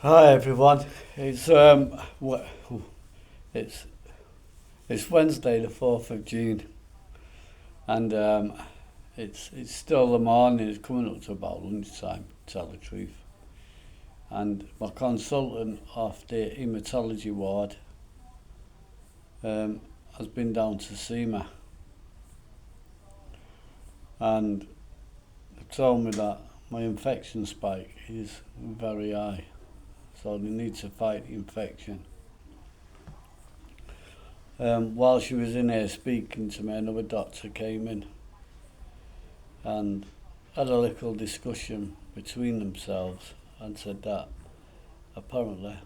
Hi everyone. It's it's it's Wednesday the 4th of June, and it's still the morning. It's coming up to about lunchtime. To tell the truth, and my consultant of the haematology ward um, has been down to see me, and they told me that my infection spike is very high, so they need to fight the infection. While she was in here speaking to me, another doctor came in and had a little discussion between themselves and said that apparently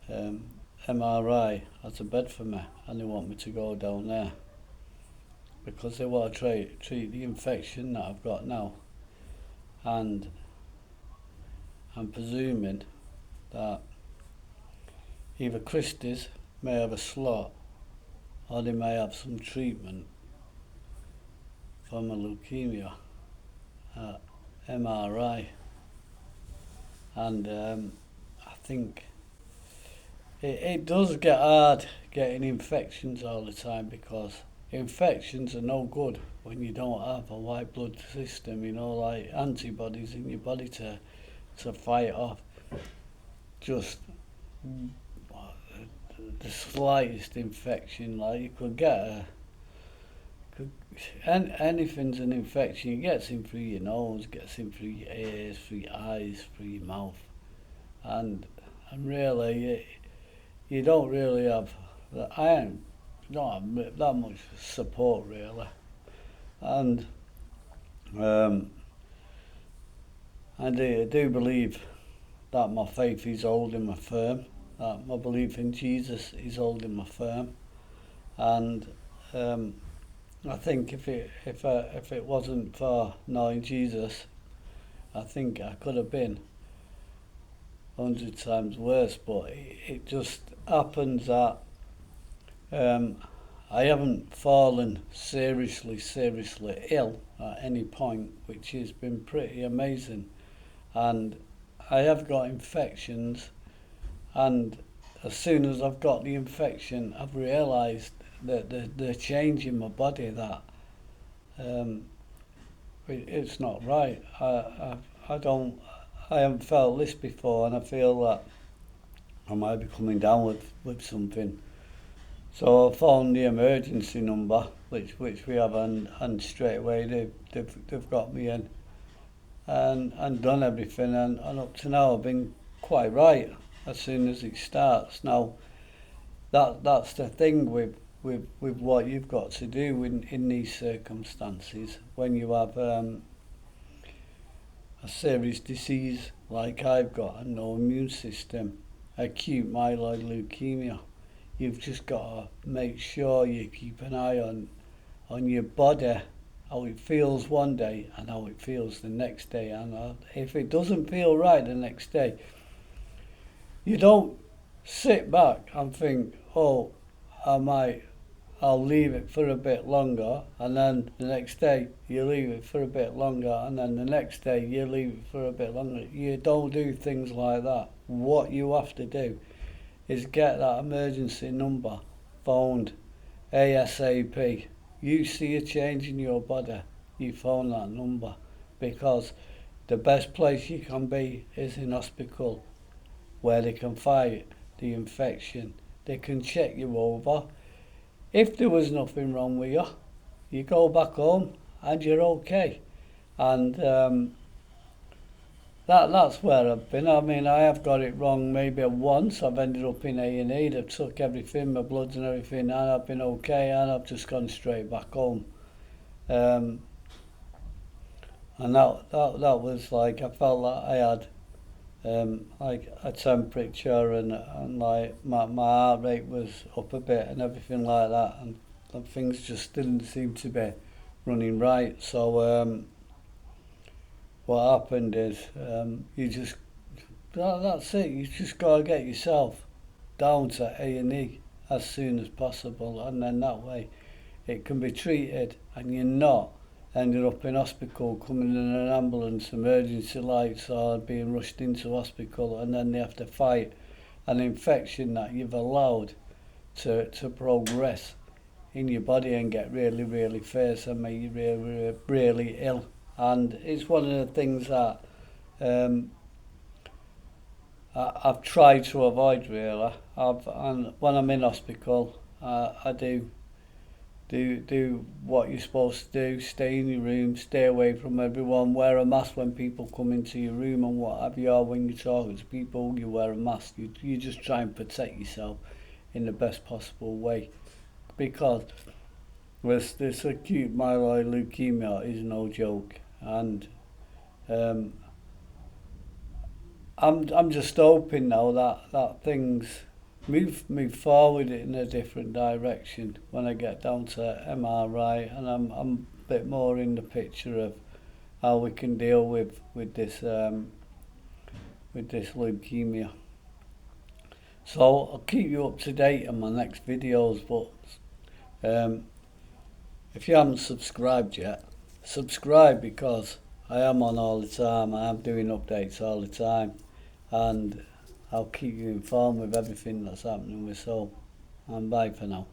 um, MRI has a bed for me and they want me to go down there because they want to treat the infection that I've got now. And I'm presuming that either Christie's may have a slot or they may have some treatment for my leukemia at MRI. And I think it does get hard getting infections all the time because infections are no good when you don't have a white blood system, like antibodies in your body to fight off just the slightest infection. Like you could get anything's an infection. It gets in through your nose, gets in through your ears, through your eyes, through your mouth, and really you don't really have I don't have that much support really, and um, I do believe that my faith is holding me firm, that my belief in Jesus is holding me firm, and um, I think if it wasn't for knowing Jesus, I think I could have been 100 times worse. But it just happens that Um, I haven't fallen seriously ill at any point, which has been pretty amazing. And I have got infections, and as soon as I've got the infection, I've realised that the change in my body that um, it's not right. I don't. I haven't felt this before, and I feel that I might be coming down with something. So I phoned the emergency number, which we have, and straight away they've got me in and done everything, and up to now I've been quite right as soon as it starts. Now that's the thing with what you've got to do in these circumstances when you have a serious disease like I've got and no immune system, acute myeloid leukemia. You've just got to make sure you keep an eye on your body, how it feels one day and how it feels the next day. And if it doesn't feel right the next day, you don't sit back and think, oh, I'll leave it for a bit longer, and then the next day you leave it for a bit longer, and then the next day you leave it for a bit longer. You don't do things like that. What you have to do is get that emergency number phoned ASAP. You see a change in your body, you phone that number, because the best place you can be is in hospital where they can fight the infection. They can check you over. If there was nothing wrong with you, you go back home and you're okay. And that's where I've been. I mean, I have got it wrong maybe once. I've ended up in A&E. They've took everything, my bloods and everything, and I've been okay, and I've just gone straight back home. Um, and that was like, I felt like I had like a temperature, and like my heart rate was up a bit and everything like that, and things just didn't seem to be running right. So what happened is you just that's it. You just gotta get yourself down to A&E as soon as possible, and then that way it can be treated, and you're not ended up in hospital, coming in an ambulance, emergency lights, or being rushed into hospital, and then they have to fight an infection that you've allowed to progress in your body and get really, really fierce and make you really, really, really ill. And it's one of the things that I've tried to avoid, really. And when I'm in hospital, I do what you're supposed to do. Stay in your room, stay away from everyone, wear a mask when people come into your room and what have you, or when you're talking to people, you wear a mask. You just try and protect yourself in the best possible way, because this acute myeloid leukemia is no joke, and I'm just hoping now that things move forward in a different direction when I get down to MRI, and I'm a bit more in the picture of how we can deal with this leukemia. So I'll keep you up to date on my next videos, but if you haven't subscribed yet, subscribe, because I am on all the time. I am doing updates all the time, and I'll keep you informed with everything that's happening with Soul. And bye for now.